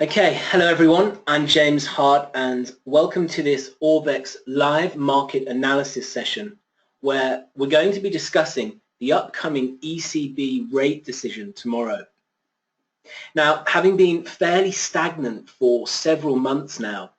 Okay, hello everyone, I'm James Harte and welcome to this Orbex live market analysis session where we're going to be discussing the upcoming ECB rate decision tomorrow. Now, having been fairly stagnant for several months now,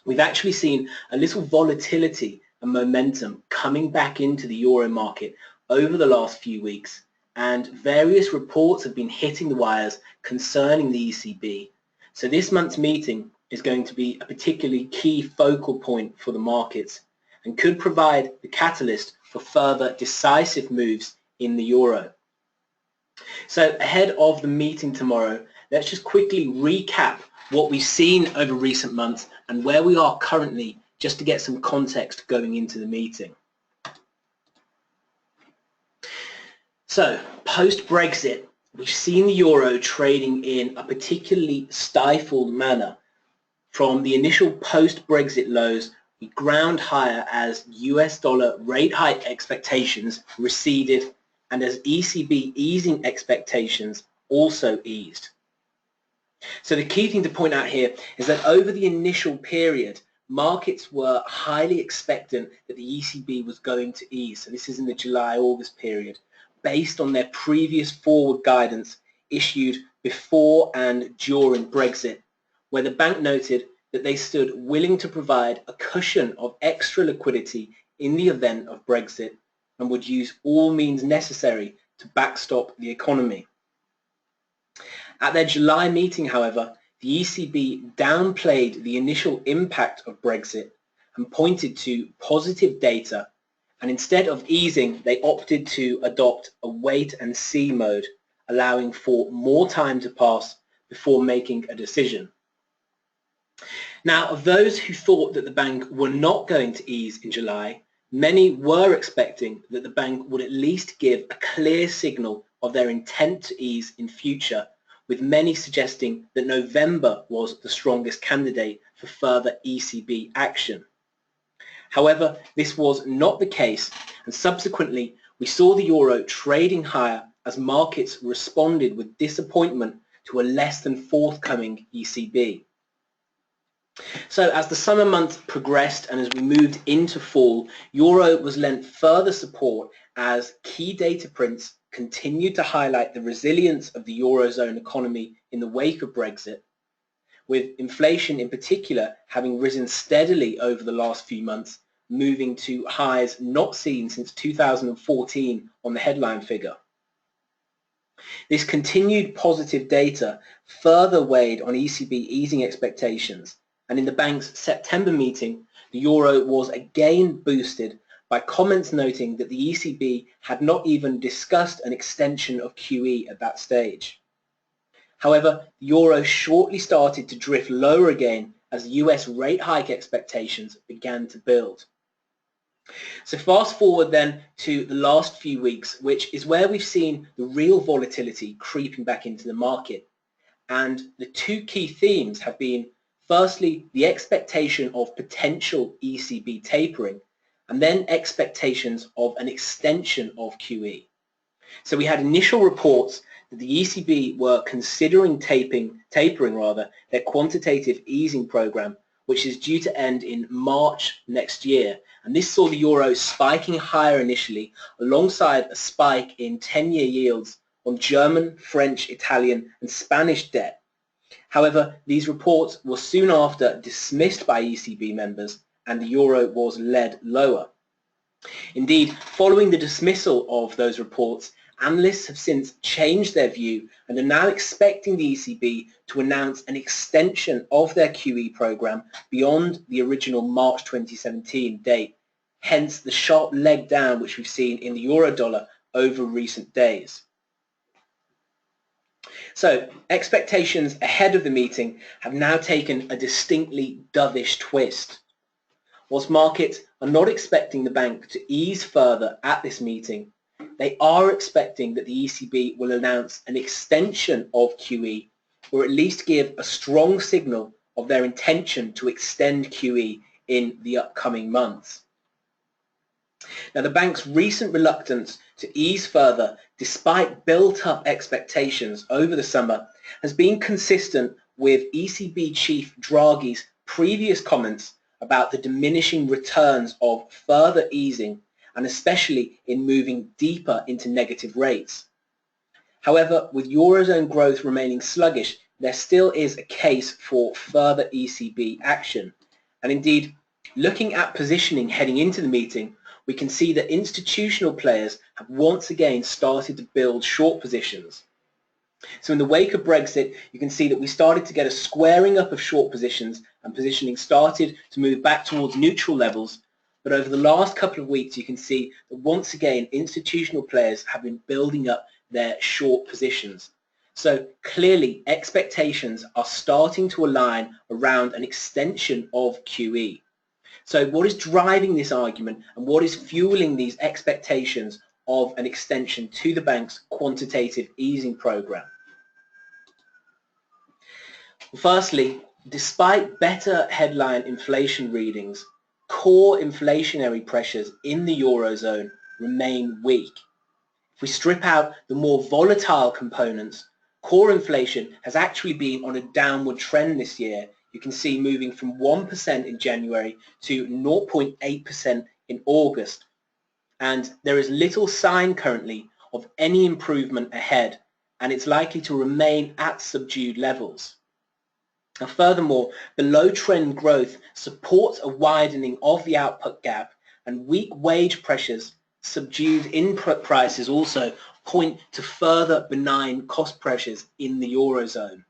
we've actually seen a little volatility and momentum coming back into the euro market over the last few weeks, and various reports have been hitting the wires concerning the ECB. So this month's meeting is going to be a particularly key focal point for the markets and could provide the catalyst for further decisive moves in the euro. So ahead of the meeting tomorrow, let's just quickly recap what we've seen over recent months and where we are currently, just to get some context going into the meeting. So post-Brexit, we've seen the euro trading in a particularly stifled manner. From the initial post-Brexit lows, we ground higher as US dollar rate hike expectations receded and as ECB easing expectations also eased. So the key thing to point out here is that over the initial period, markets were highly expectant that the ECB was going to ease. So this is in the July-August period, based on their previous forward guidance issued before and during Brexit, where the bank noted that they stood willing to provide a cushion of extra liquidity in the event of Brexit and would use all means necessary to backstop the economy. At their July meeting, however, the ECB downplayed the initial impact of Brexit and pointed to positive data, and instead of easing, they opted to adopt a wait-and-see mode, allowing for more time to pass before making a decision. Now, of those who thought that the bank were not going to ease in July, many were expecting that the bank would at least give a clear signal of their intent to ease in future, with many suggesting that November was the strongest candidate for further ECB action. However, this was not the case, and subsequently we saw the euro trading higher as markets responded with disappointment to a less than forthcoming ECB. So as the summer months progressed and as we moved into fall, euro was lent further support as key data prints continued to highlight the resilience of the eurozone economy in the wake of Brexit, with inflation in particular having risen steadily over the last few months, moving to highs not seen since 2014 on the headline figure. This continued positive data further weighed on ECB easing expectations, and in the bank's September meeting, the euro was again boosted by comments noting that the ECB had not even discussed an extension of QE at that stage. However, the euro shortly started to drift lower again as US rate hike expectations began to build. So fast forward then to the last few weeks, which is where we've seen the real volatility creeping back into the market. And the two key themes have been, firstly, the expectation of potential ECB tapering, and then expectations of an extension of QE. So we had initial reports that the ECB were considering tapering their quantitative easing program, which is due to end in March next year. And this saw the euro spiking higher initially, alongside a spike in 10-year yields on German, French, Italian, and Spanish debt. However, these reports were soon after dismissed by ECB members, and the euro was led lower. Indeed, following the dismissal of those reports, analysts have since changed their view and are now expecting the ECB to announce an extension of their QE program beyond the original March 2017 date, hence the sharp leg down which we've seen in the euro dollar over recent days. So expectations ahead of the meeting have now taken a distinctly dovish twist. Whilst markets are not expecting the bank to ease further at this meeting, they are expecting that the ECB will announce an extension of QE, or at least give a strong signal of their intention to extend QE in the upcoming months. Now, the bank's recent reluctance to ease further, despite built-up expectations over the summer, has been consistent with ECB Chief Draghi's previous comments about the diminishing returns of further easing, and especially in moving deeper into negative rates. However, with Eurozone growth remaining sluggish, there still is a case for further ECB action. And indeed, looking at positioning heading into the meeting, we can see that institutional players have once again started to build short positions. So in the wake of Brexit, you can see that we started to get a squaring up of short positions, and positioning started to move back towards neutral levels. But over the last couple of weeks, you can see that once again, institutional players have been building up their short positions. So clearly, expectations are starting to align around an extension of QE. So what is driving this argument, and what is fueling these expectations of an extension to the bank's quantitative easing program? Firstly, despite better headline inflation readings, core inflationary pressures in the Eurozone remain weak. If we strip out the more volatile components, core inflation has actually been on a downward trend this year. You can see moving from 1% in January to 0.8% in August. And there is little sign currently of any improvement ahead, and it's likely to remain at subdued levels. Now, furthermore, below trend growth supports a widening of the output gap, and weak wage pressures, subdued input prices also point to further benign cost pressures in the Eurozone.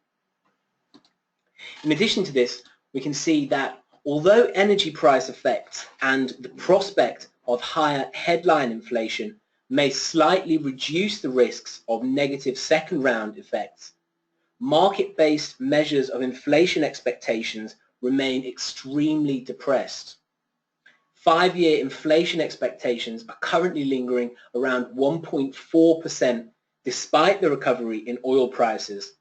In addition to this, we can see that although energy price effects and the prospect of higher headline inflation may slightly reduce the risks of negative second round effects, market-based measures of inflation expectations remain extremely depressed. 5-year inflation expectations are currently lingering around 1.4% despite the recovery in oil prices,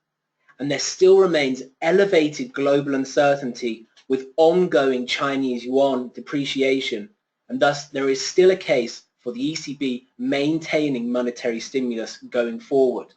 and there still remains elevated global uncertainty with ongoing Chinese yuan depreciation, and thus there is still a case for the ECB maintaining monetary stimulus going forward.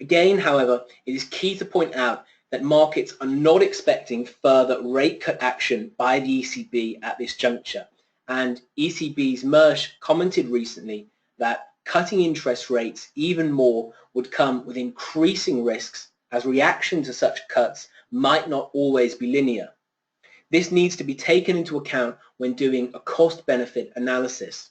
Again, however, it is key to point out that markets are not expecting further rate cut action by the ECB at this juncture, and ECB's Mersch commented recently that cutting interest rates even more would come with increasing risks, as reaction to such cuts might not always be linear. This needs to be taken into account when doing a cost-benefit analysis.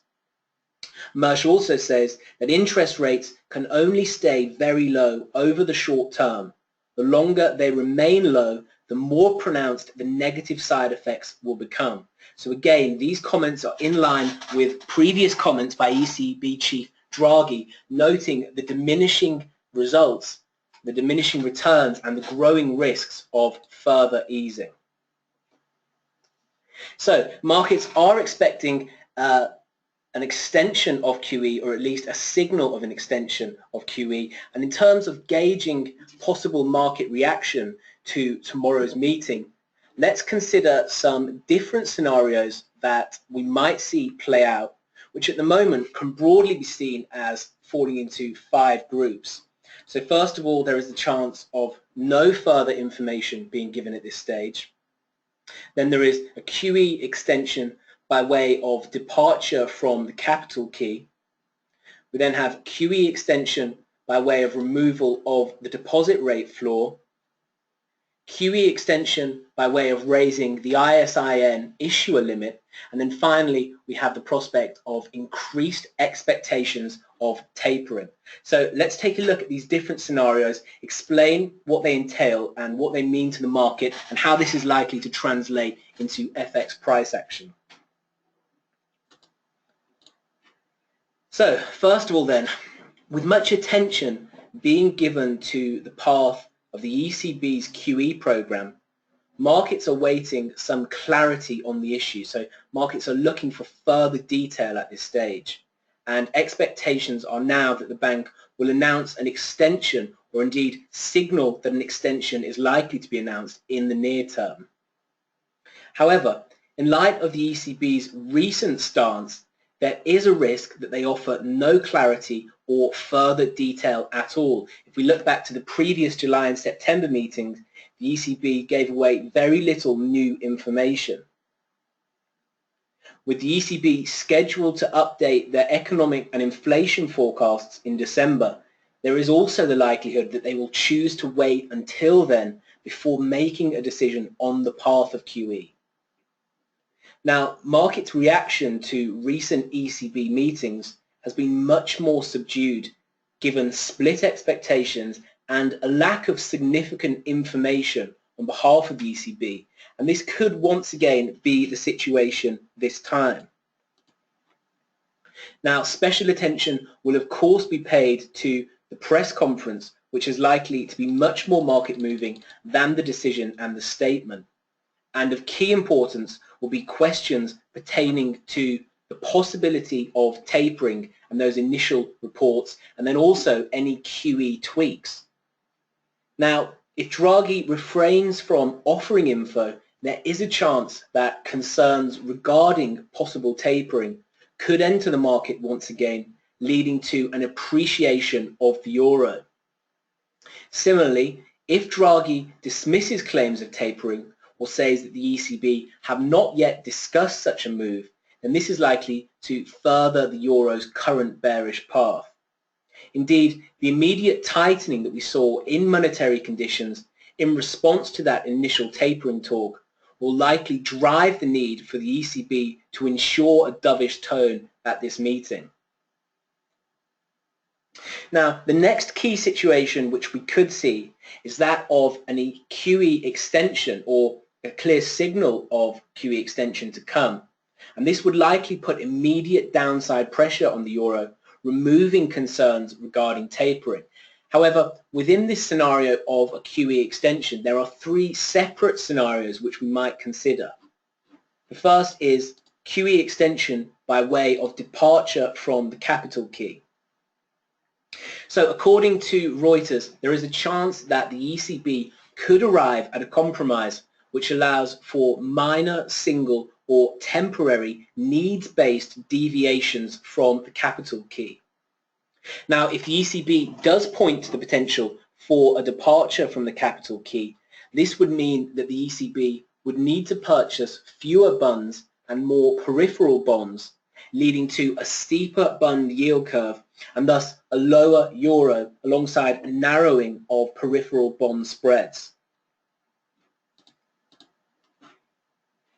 Mersch also says that interest rates can only stay very low over the short term. The longer they remain low, the more pronounced the negative side effects will become. So again, these comments are in line with previous comments by ECB Chief Draghi, noting the diminishing results, the diminishing returns, and the growing risks of further easing. So markets are expecting an extension of QE, or at least a signal of an extension of QE. And in terms of gauging possible market reaction to tomorrow's meeting, let's consider some different scenarios that we might see play out, which at the moment can broadly be seen as falling into 5 groups. So first of all, there is the chance of no further information being given at this stage. Then there is a QE extension by way of departure from the capital key. We then have QE extension by way of removal of the deposit rate floor, QE extension by way of raising the ISIN issuer limit, and then finally we have the prospect of increased expectations of tapering. So let's take a look at these different scenarios, explain what they entail and what they mean to the market, and how this is likely to translate into FX price action. So first of all then, with much attention being given to the path of the ECB's QE program, markets are waiting some clarity on the issue. So markets are looking for further detail at this stage, and expectations are now that the bank will announce an extension, or indeed signal that an extension is likely to be announced in the near term. However, in light of the ECB's recent stance, there is a risk that they offer no clarity or further detail at all. If we look back to the previous July and September meetings, the ECB gave away very little new information. With the ECB scheduled to update their economic and inflation forecasts in December, there is also the likelihood that they will choose to wait until then before making a decision on the path of QE. Now, markets' reaction to recent ECB meetings has been much more subdued given split expectations and a lack of significant information on behalf of the ECB, and this could once again be the situation this time. Now, special attention will of course be paid to the press conference, which is likely to be much more market moving than the decision and the statement. And of key importance will be questions pertaining to the possibility of tapering and those initial reports, and then also any QE tweaks. Now, if Draghi refrains from offering info, there is a chance that concerns regarding possible tapering could enter the market once again, leading to an appreciation of the euro. Similarly, if Draghi dismisses claims of tapering or says that the ECB have not yet discussed such a move, then this is likely to further the euro's current bearish path. Indeed, the immediate tightening that we saw in monetary conditions in response to that initial tapering talk will likely drive the need for the ECB to ensure a dovish tone at this meeting. Now, the next key situation which we could see is that of an QE extension or a clear signal of QE extension to come. And this would likely put immediate downside pressure on the euro, removing concerns regarding tapering. However, within this scenario of a QE extension, there are three separate scenarios which we might consider. The first is QE extension by way of departure from the capital key. So according to Reuters, there is a chance that the ECB could arrive at a compromise which allows for minor, single or temporary needs-based deviations from the capital key. Now, if the ECB does point to the potential for a departure from the capital key, this would mean that the ECB would need to purchase fewer bonds and more peripheral bonds, leading to a steeper bond yield curve and thus a lower euro alongside a narrowing of peripheral bond spreads.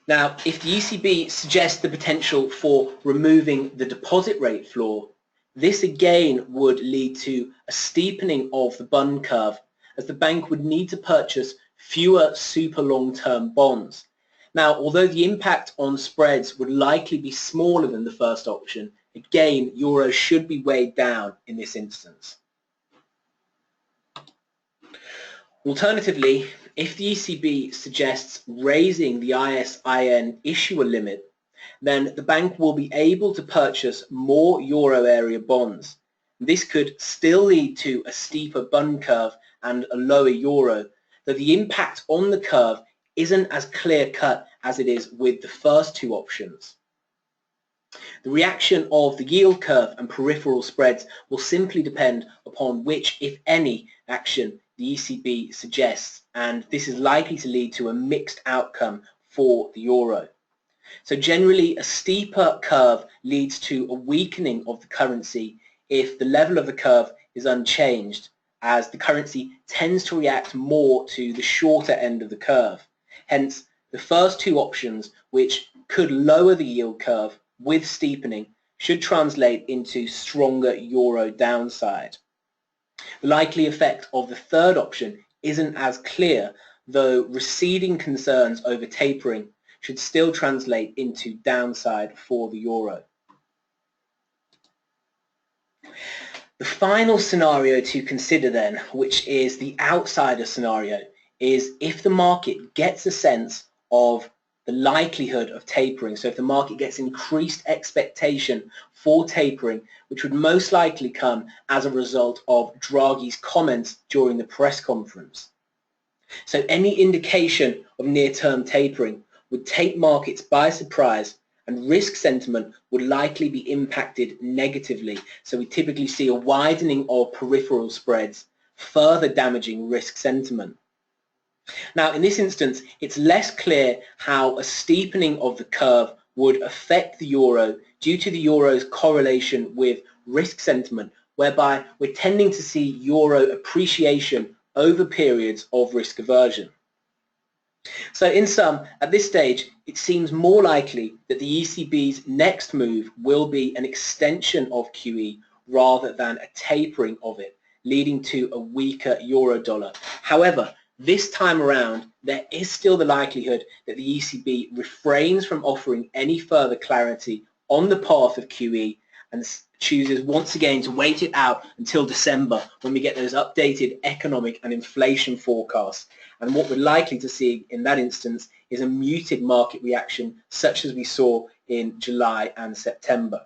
Now, if the ECB suggests the potential for removing the deposit rate floor, this again would lead to a steepening of the bond curve, as the bank would need to purchase fewer super long-term bonds. Now, although the impact on spreads would likely be smaller than the first option, again, euro should be weighed down in this instance. Alternatively, if the ECB suggests raising the ISIN issuer limit, then the bank will be able to purchase more euro area bonds. This could still lead to a steeper bond curve and a lower euro, though the impact on the curve isn't as clear-cut as it is with the first two options. The reaction of the yield curve and peripheral spreads will simply depend upon which, if any, action the ECB suggests, and this is likely to lead to a mixed outcome for the euro. So generally, a steeper curve leads to a weakening of the currency if the level of the curve is unchanged, as the currency tends to react more to the shorter end of the curve. Hence, the first two options, which could lower the yield curve with steepening, should translate into stronger euro downside. The likely effect of the third option isn't as clear, though receding concerns over tapering should still translate into downside for the euro. The final scenario to consider then, which is the outsider scenario, is if the market gets a sense of the likelihood of tapering. So if the market gets increased expectation for tapering, which would most likely come as a result of Draghi's comments during the press conference. So any indication of near-term tapering would take markets by surprise and risk sentiment would likely be impacted negatively. So we typically see a widening of peripheral spreads, further damaging risk sentiment. Now, in this instance, it's less clear how a steepening of the curve would affect the euro due to the euro's correlation with risk sentiment, whereby we're tending to see euro appreciation over periods of risk aversion. So in sum, at this stage, it seems more likely that the ECB's next move will be an extension of QE rather than a tapering of it, leading to a weaker euro dollar. However, this time around, there is still the likelihood that the ECB refrains from offering any further clarity on the path of QE and chooses once again to wait it out until December when we get those updated economic and inflation forecasts. And what we're likely to see in that instance is a muted market reaction such as we saw in July and September.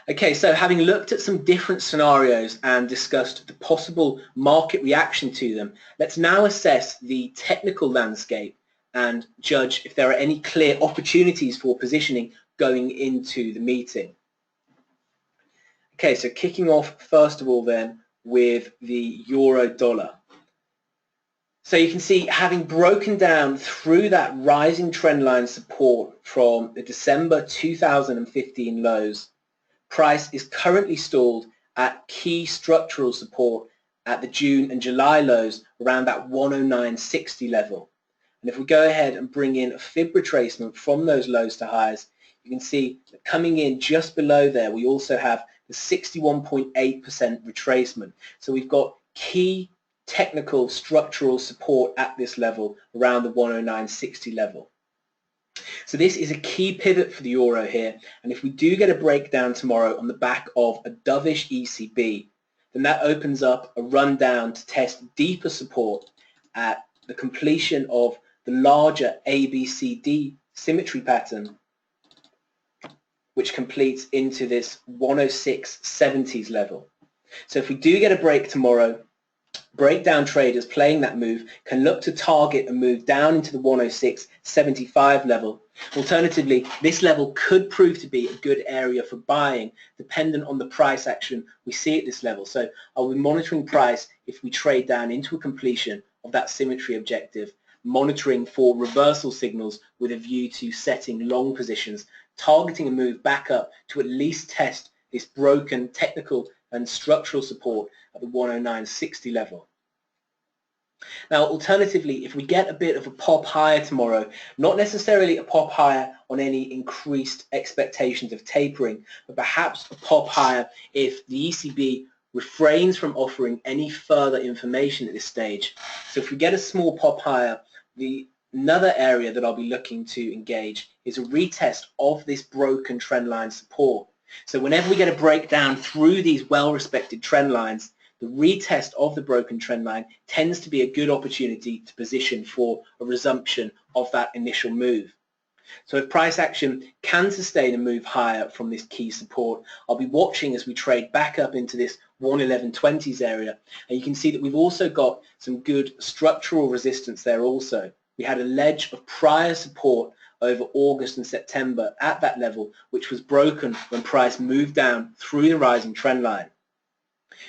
Okay, so having looked at some different scenarios and discussed the possible market reaction to them, let's now assess the technical landscape and judge if there are any clear opportunities for positioning going into the meeting. Okay, so kicking off first of all then with the euro dollar. So you can see, having broken down through that rising trend line support from the December 2015 lows, price is currently stalled at key structural support at the June and July lows around that 109.60 level. And if we go ahead and bring in a fib retracement from those lows to highs, you can see that coming in just below there, we also have the 61.8% retracement. So we've got key technical structural support at this level around the 109.60 level. So this is a key pivot for the euro here, and if we do get a breakdown tomorrow on the back of a dovish ECB, then that opens up a run down to test deeper support at the completion of the larger ABCD symmetry pattern, which completes into this 106.70s level. So if we do get a break tomorrow, breakdown traders playing that move can look to target a move down into the 106.75 level. Alternatively, this level could prove to be a good area for buying, dependent on the price action we see at this level. So I'll be monitoring price if we trade down into a completion of that symmetry objective, monitoring for reversal signals with a view to setting long positions, targeting a move back up to at least test this broken technical and structural support at the 109.60 level. Now, alternatively, if we get a bit of a pop higher tomorrow, not necessarily a pop higher on any increased expectations of tapering, but perhaps a pop higher if the ECB refrains from offering any further information at this stage. So if we get a small pop higher, another area that I'll be looking to engage is a retest of this broken trendline support. So whenever we get a breakdown through these well-respected trend lines, the retest of the broken trend line tends to be a good opportunity to position for a resumption of that initial move. So if price action can sustain a move higher from this key support, I'll be watching as we trade back up into this 111.20s area. And you can see that we've also got some good structural resistance there also. We had a ledge of prior support over August and September at that level, which was broken when price moved down through the rising trend line.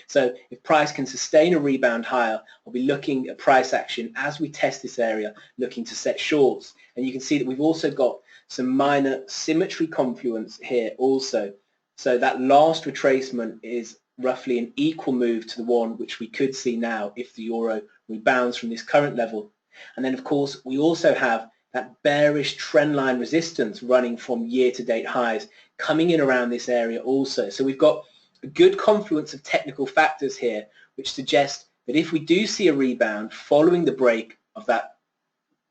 So if price can sustain a rebound higher, I'll be looking at price action as we test this area, looking to set shorts. And you can see that we've also got some minor symmetry confluence here also. So that last retracement is roughly an equal move to the one which we could see now if the euro rebounds from this current level. And then of course we also have that bearish trendline resistance running from year-to-date highs coming in around this area also. So we've got a good confluence of technical factors here which suggest that if we do see a rebound following the break of that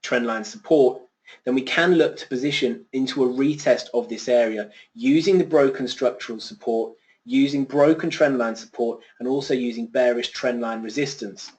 trendline support, then we can look to position into a retest of this area using the broken structural support, using broken trendline support, and also using bearish trendline resistance.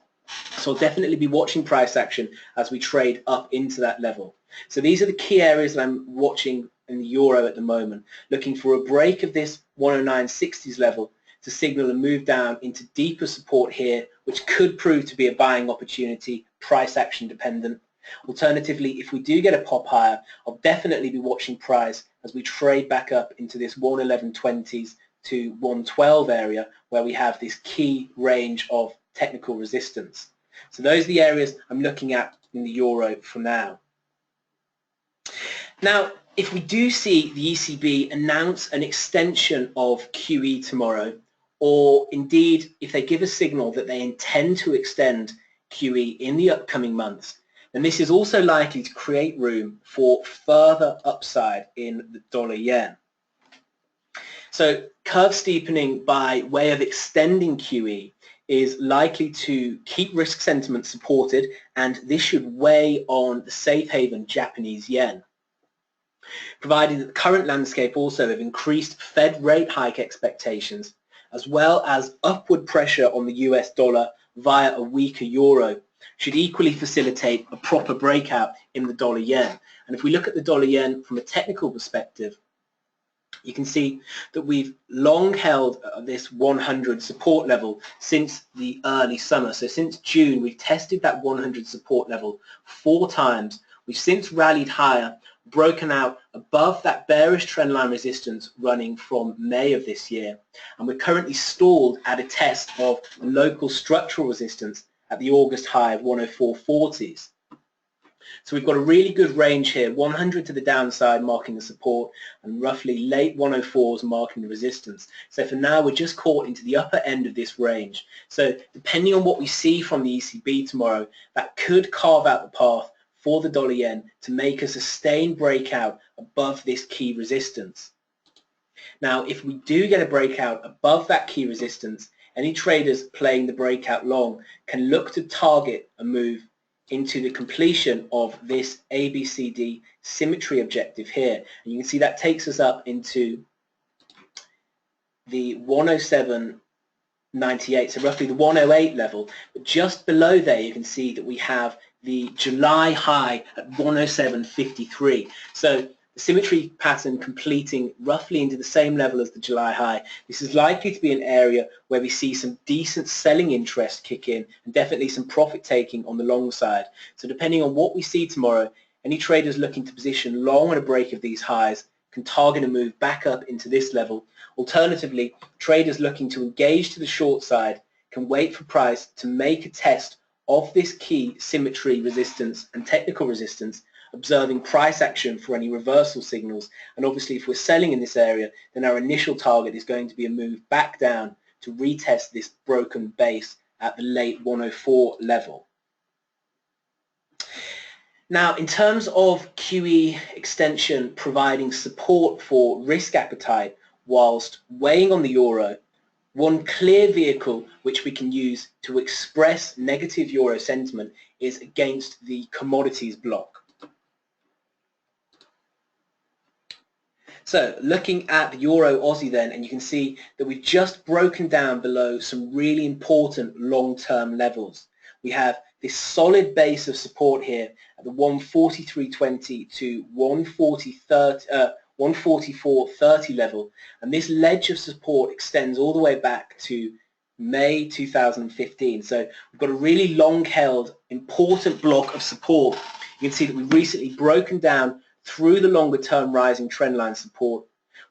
So I'll definitely be watching price action as we trade up into that level. So these are the key areas that I'm watching in the euro at the moment, looking for a break of this 109.60s level to signal a move down into deeper support here, which could prove to be a buying opportunity, price action dependent. Alternatively, if we do get a pop higher, I'll definitely be watching price as we trade back up into this 111.20s to 112 area where we have this key range of technical resistance. So those are the areas I'm looking at in the euro for now. Now, if we do see the ECB announce an extension of QE tomorrow, or indeed if they give a signal that they intend to extend QE in the upcoming months, then this is also likely to create room for further upside in the dollar yen. So curve steepening by way of extending QE is likely to keep risk sentiment supported, and this should weigh on the safe haven Japanese yen. Provided that the current landscape also of increased Fed rate hike expectations, as well as upward pressure on the US dollar via a weaker euro, should equally facilitate a proper breakout in the dollar yen. And if we look at the dollar yen from a technical perspective, you can see that we've long held this 100 support level since the early summer. So since June, we've tested that 100 support level 4 times. We've since rallied higher, broken out above that bearish trendline resistance running from May of this year, and we're currently stalled at a test of local structural resistance at the August high of 104.40s. So we've got a really good range here, 100 to the downside marking the support and roughly late 104s marking the resistance. So for now we're just caught into the upper end of this range. So depending on what we see from the ECB tomorrow, that could carve out the path for the dollar yen to make a sustained breakout above this key resistance. Now, if we do get a breakout above that key resistance, any traders playing the breakout long can look to target a move into the completion of this ABCD symmetry objective here. And you can see that takes us up into the 107.98, so roughly the 108 level. But just below there you can see that we have the July high at 107.53. So the symmetry pattern completing roughly into the same level as the July high. This is likely to be an area where we see some decent selling interest kick in and definitely some profit taking on the long side. So depending on what we see tomorrow, any traders looking to position long on a break of these highs can target a move back up into this level. Alternatively, traders looking to engage to the short side can wait for price to make a test of this key symmetry resistance and technical resistance, observing price action for any reversal signals. And obviously if we're selling in this area, then our initial target is going to be a move back down to retest this broken base at the late 104 level. Now, in terms of QE extension providing support for risk appetite whilst weighing on the euro, one clear vehicle which we can use to express negative euro sentiment is against the commodities block. So looking at the Euro Aussie then, and you can see that we've just broken down below some really important long-term levels. We have this solid base of support here at the 143.20 to 144.30 level, and this ledge of support extends all the way back to May 2015. So we've got a really long-held important block of support. You can see that we've recently broken down through the longer term rising trendline support.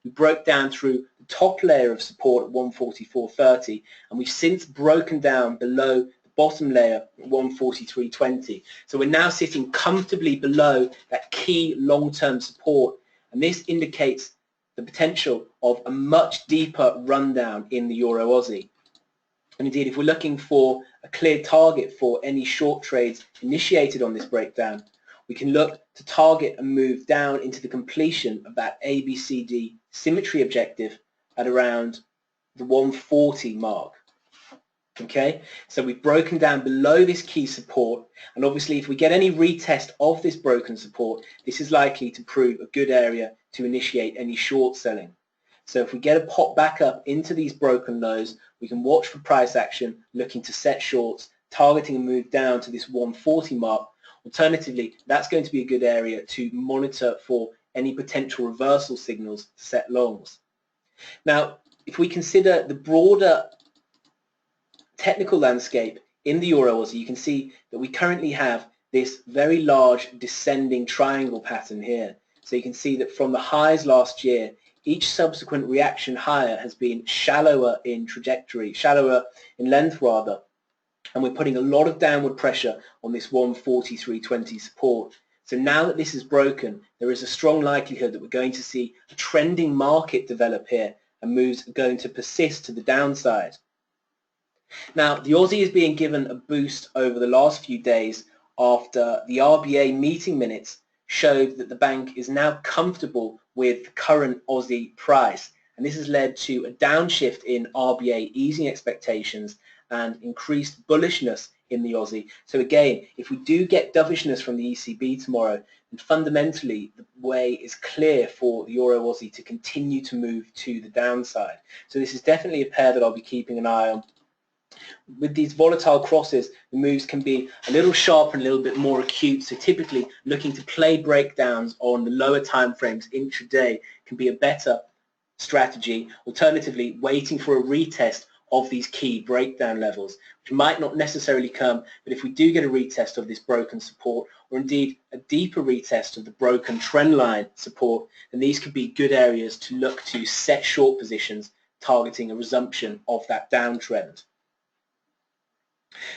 We broke down through the top layer of support at 144.30, and we've since broken down below the bottom layer at 143.20. So we're now sitting comfortably below that key long-term support, and this indicates the potential of a much deeper rundown in the Euro Aussie. And indeed, if we're looking for a clear target for any short trades initiated on this breakdown, we can look to target a move down into the completion of that ABCD symmetry objective at around the 140 mark. Okay, so we've broken down below this key support, and obviously if we get any retest of this broken support, this is likely to prove a good area to initiate any short selling. So if we get a pop back up into these broken lows, we can watch for price action looking to set shorts, targeting a move down to this 140 mark. Alternatively, that's going to be a good area to monitor for any potential reversal signals to set longs. Now, if we consider the broader technical landscape in the Euro Aussie, you can see that we currently have this very large descending triangle pattern here. So you can see that from the highs last year, each subsequent reaction higher has been shallower in trajectory, shallower in length rather, and we're putting a lot of downward pressure on this 143.20 support. So now that this is broken, there is a strong likelihood that we're going to see a trending market develop here, and moves are going to persist to the downside. Now, the Aussie is being given a boost over the last few days after the RBA meeting minutes showed that the bank is now comfortable with the current Aussie price, and this has led to a downshift in RBA easing expectations and increased bullishness in the Aussie. So again, if we do get dovishness from the ECB tomorrow, then fundamentally the way is clear for the Euro Aussie to continue to move to the downside. So this is definitely a pair that I'll be keeping an eye on. With these volatile crosses, the moves can be a little sharper and a little bit more acute, so typically looking to play breakdowns on the lower time frames intraday can be a better strategy. Alternatively, waiting for a retest of these key breakdown levels, which might not necessarily come, but if we do get a retest of this broken support, or indeed a deeper retest of the broken trend line support, then these could be good areas to look to set short positions targeting a resumption of that downtrend.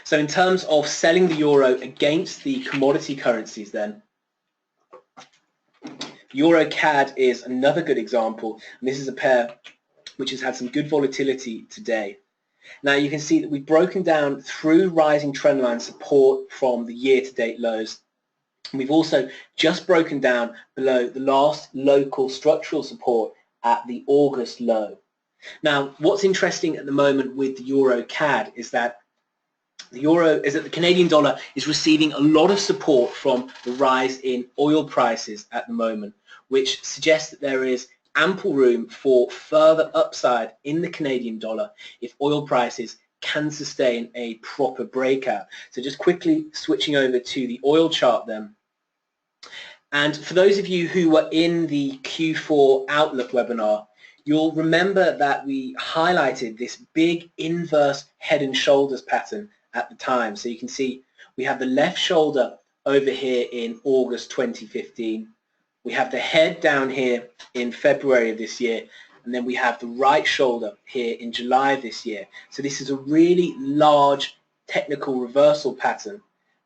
So in terms of selling the euro against the commodity currencies then, Euro CAD is another good example, and this is a pair which has had some good volatility today. Now you can see that we've broken down through rising trendline support from the year-to-date lows. And we've also just broken down below the last local structural support at the August low. Now what's interesting at the moment with the Euro CAD is that the Canadian dollar is receiving a lot of support from the rise in oil prices at the moment, which suggests that there is ample room for further upside in the Canadian dollar if oil prices can sustain a proper breakout. So just quickly switching over to the oil chart then. And for those of you who were in the Q4 Outlook webinar, you'll remember that we highlighted this big inverse head and shoulders pattern at the time. So you can see we have the left shoulder over here in August 2015. We have the head down here in February of this year, and then we have the right shoulder here in July of this year. So this is a really large technical reversal pattern,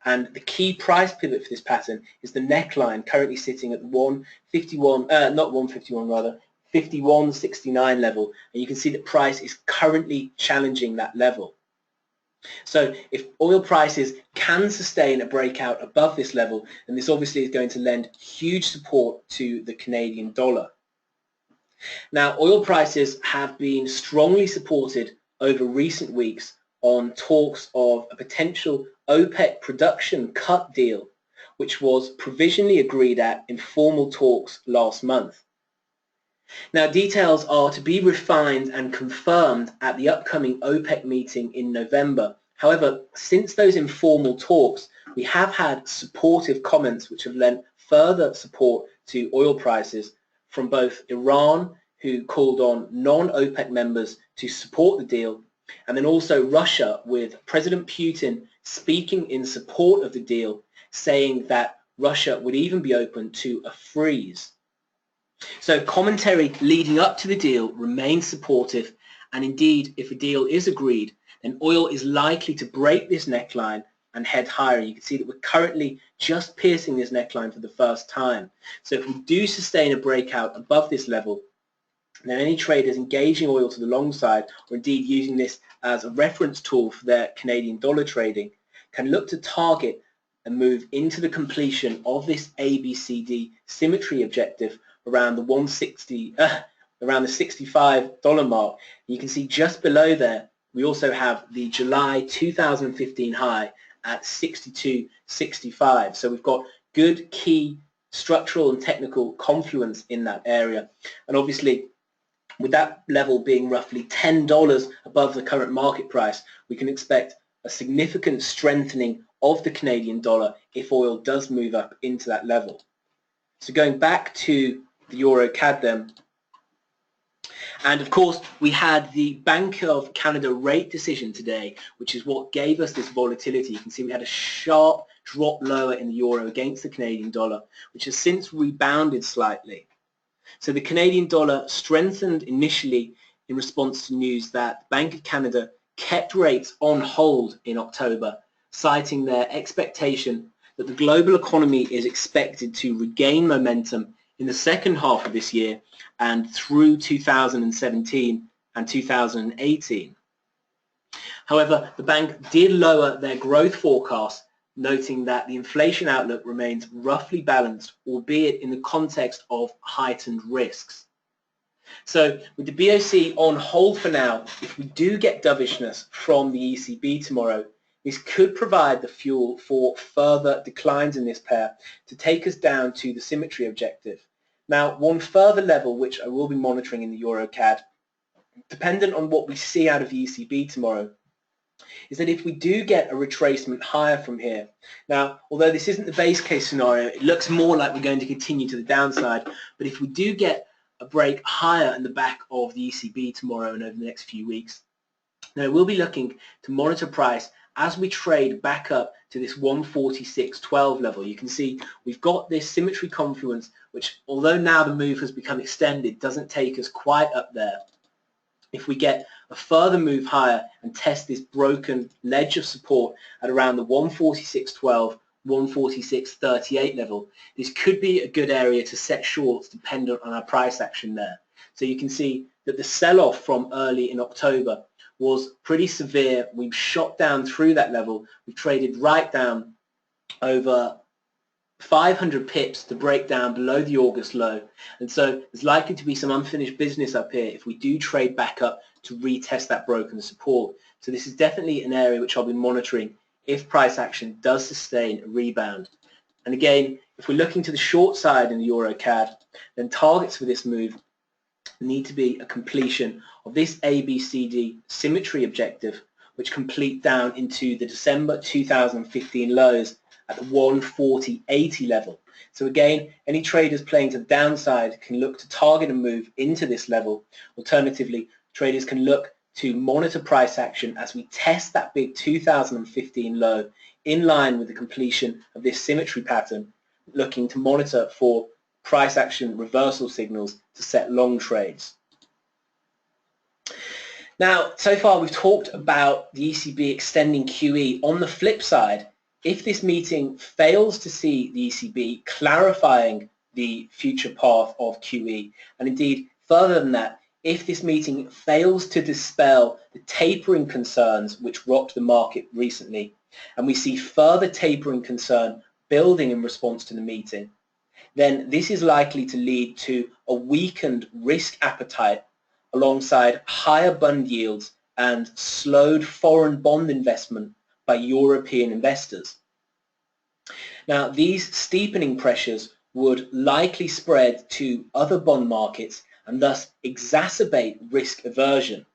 and the key price pivot for this pattern is the neckline currently sitting at 51.69 level, and you can see that price is currently challenging that level. So if oil prices can sustain a breakout above this level, then this obviously is going to lend huge support to the Canadian dollar. Now, oil prices have been strongly supported over recent weeks on talks of a potential OPEC production cut deal, which was provisionally agreed at in formal talks last month. Now, details are to be refined and confirmed at the upcoming OPEC meeting in November. However, since those informal talks, we have had supportive comments which have lent further support to oil prices from both Iran, who called on non-OPEC members to support the deal, and then also Russia, with President Putin speaking in support of the deal, saying that Russia would even be open to a freeze. So commentary leading up to the deal remains supportive, and indeed if a deal is agreed, then oil is likely to break this neckline and head higher. You can see that we're currently just piercing this neckline for the first time. So if we do sustain a breakout above this level, then any traders engaging oil to the long side, or indeed using this as a reference tool for their Canadian dollar trading, can look to target and move into the completion of this ABCD symmetry objective around the around the $65 mark. And you can see just below there we also have the July 2015 high at 62.65. So we've got good key structural and technical confluence in that area, and obviously with that level being roughly $10 above the current market price, we can expect a significant strengthening of the Canadian dollar if oil does move up into that level. So going back to the Euro CAD then, And of course, we had the Bank of Canada rate decision today, which is what gave us this volatility. You can see we had a sharp drop lower in the euro against the Canadian dollar, which has since rebounded slightly. So the Canadian dollar strengthened initially in response to news that the Bank of Canada kept rates on hold in October, citing their expectation that the global economy is expected to regain momentum in the second half of this year and through 2017 and 2018. However, the bank did lower their growth forecast, noting that the inflation outlook remains roughly balanced, albeit in the context of heightened risks. So with the BOC on hold for now, if we do get dovishness from the ECB tomorrow, this could provide the fuel for further declines in this pair to take us down to the symmetry objective. Now, one further level which I will be monitoring in the EuroCAD, dependent on what we see out of the ECB tomorrow, is that if we do get a retracement higher from here, now although this isn't the base case scenario, it looks more like we're going to continue to the downside, but if we do get a break higher in the back of the ECB tomorrow and over the next few weeks, now we'll be looking to monitor price as we trade back up to this 146.12 level. You can see we've got this symmetry confluence, which although now the move has become extended, doesn't take us quite up there. If we get a further move higher and test this broken ledge of support at around the 146.12, 146.38 level, this could be a good area to set shorts dependent on our price action there. So you can see that the sell-off from early in October was pretty severe. We've shot down through that level. We've traded right down over 500 pips to break down below the August low, and so there's likely to be some unfinished business up here if we do trade back up to retest that broken support. So this is definitely an area which I'll be monitoring if price action does sustain a rebound. And again, if we're looking to the short side in the EuroCAD, then targets for this move need to be a completion of this ABCD symmetry objective, which complete down into the December 2015 lows at the 140.80 level. So again, any traders playing to the downside can look to target a move into this level. Alternatively, traders can look to monitor price action as we test that big 2015 low in line with the completion of this symmetry pattern, looking to monitor for price action reversal signals to set long trades. Now, so far we've talked about the ECB extending QE. On the flip side, if this meeting fails to see the ECB clarifying the future path of QE, and indeed further than that, if this meeting fails to dispel the tapering concerns which rocked the market recently, and we see further tapering concern building in response to the meeting, then this is likely to lead to a weakened risk appetite alongside higher bond yields and slowed foreign bond investment by European investors. Now, these steepening pressures would likely spread to other bond markets and thus exacerbate risk aversion.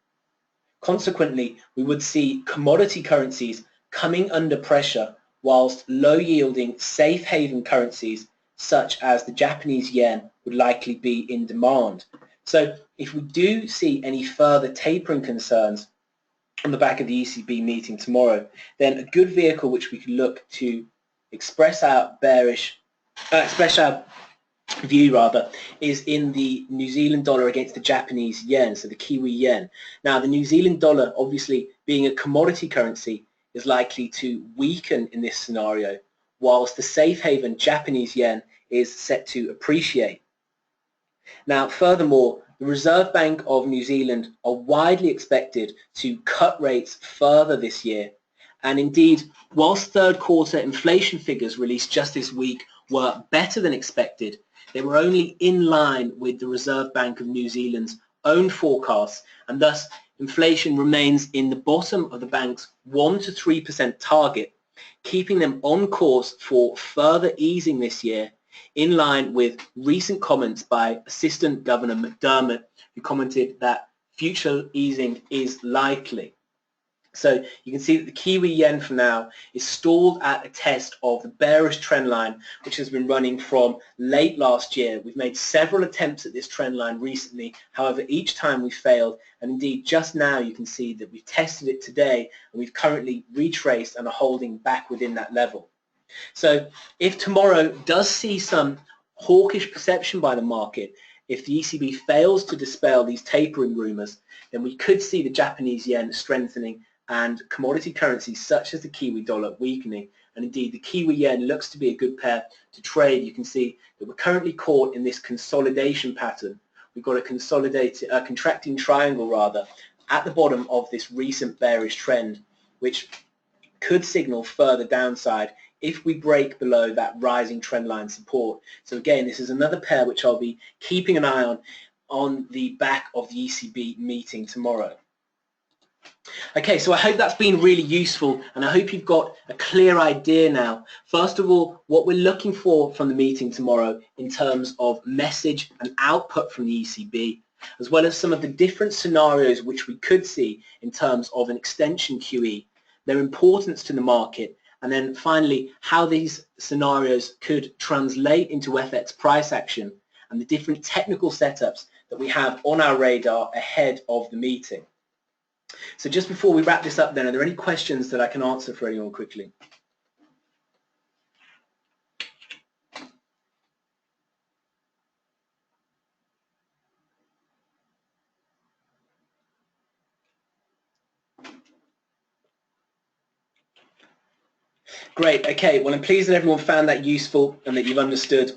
Consequently, we would see commodity currencies coming under pressure whilst low-yielding safe haven currencies such as the Japanese yen would likely be in demand. So if we do see any further tapering concerns on the back of the ECB meeting tomorrow, then a good vehicle which we could look to express our view is in the New Zealand dollar against the Japanese yen, so the Kiwi yen. Now, the New Zealand dollar, obviously being a commodity currency, is likely to weaken in this scenario, whilst the safe haven Japanese yen is set to appreciate. Now, furthermore, the Reserve Bank of New Zealand are widely expected to cut rates further this year. And indeed, whilst third quarter inflation figures released just this week were better than expected, they were only in line with the Reserve Bank of New Zealand's own forecasts, and thus inflation remains in the bottom of the bank's 1 to 3% target, keeping them on course for further easing this year, in line with recent comments by Assistant Governor McDermott, who commented that future easing is likely. So you can see that the Kiwi yen for now is stalled at a test of the bearish trend line, which has been running from late last year. We've made several attempts at this trend line recently. However, each time we failed, and indeed just now you can see that we've tested it today and we've currently retraced and are holding back within that level. So if tomorrow does see some hawkish perception by the market, if the ECB fails to dispel these tapering rumors, then we could see the Japanese yen strengthening and commodity currencies such as the Kiwi dollar weakening. And indeed, the Kiwi yen looks to be a good pair to trade. You can see that we're currently caught in this consolidation pattern. We've got a contracting triangle rather at the bottom of this recent bearish trend, which could signal further downside if we break below that rising trend line support. So again, this is another pair which I'll be keeping an eye on the back of the ECB meeting tomorrow. Okay, so I hope that's been really useful, and I hope you've got a clear idea now. First of all, what we're looking for from the meeting tomorrow in terms of message and output from the ECB, as well as some of the different scenarios which we could see in terms of an extension QE, their importance to the market, and then finally how these scenarios could translate into FX price action and the different technical setups that we have on our radar ahead of the meeting. So just before we wrap this up then, are there any questions that I can answer for anyone quickly? Great, okay, well I'm pleased that everyone found that useful and that you've understood,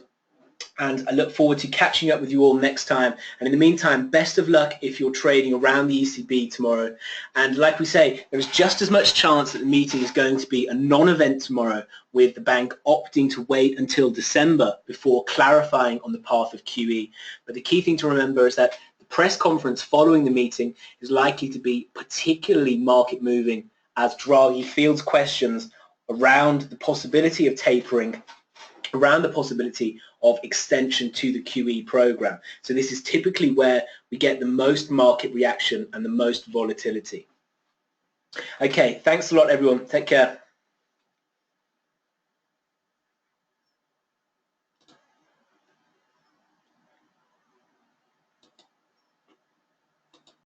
and I look forward to catching up with you all next time. And in the meantime, best of luck if you're trading around the ECB tomorrow. And like we say, there is just as much chance that the meeting is going to be a non-event tomorrow, with the bank opting to wait until December before clarifying on the path of QE. But the key thing to remember is that the press conference following the meeting is likely to be particularly market moving, as Draghi fields questions around the possibility of tapering, around the possibility of extension to the QE program. So this is typically where we get the most market reaction and the most volatility. Okay, thanks a lot everyone. Take care.